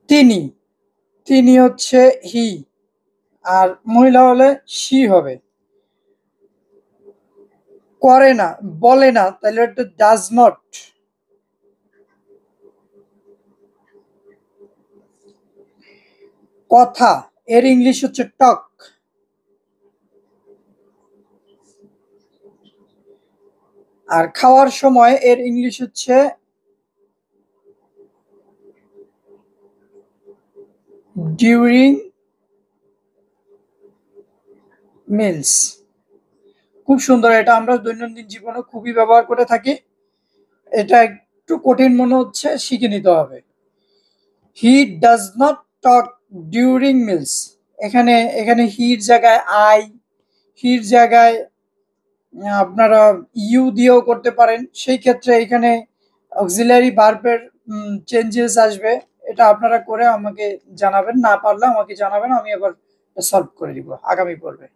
তিনি, তিনি হচ্ছে হি, আর মহিলা হলে শি হবে। করে না, বলে না, তাহলে এটা ডাজ নট। কথা, এর ইংলিশ হচ্ছে টক। আর খাওয়ার সময় এর ইংলিশ হচ্ছে ডিউরিং মিলস। খুব সুন্দর, এটা আমরা দৈনন্দিন জীবনে খুবই ব্যবহার করে থাকি। এটা একটু কঠিন মনে হচ্ছে, শিখে নিতে হবে। He does not talk during meals. এখানে এখানে হির জায়গায় আই, হির জায়গায় আপনারা ইউ দিয়েও করতে পারেন। সেই ক্ষেত্রে এখানে অক্সিলারি ভার্বের চেঞ্জেস আসবে। এটা আপনারা করে আমাকে জানাবেন, না পারলে আমাকে জানাবেন, আমি এবার সলভ করে দিব আগামী পর্বে।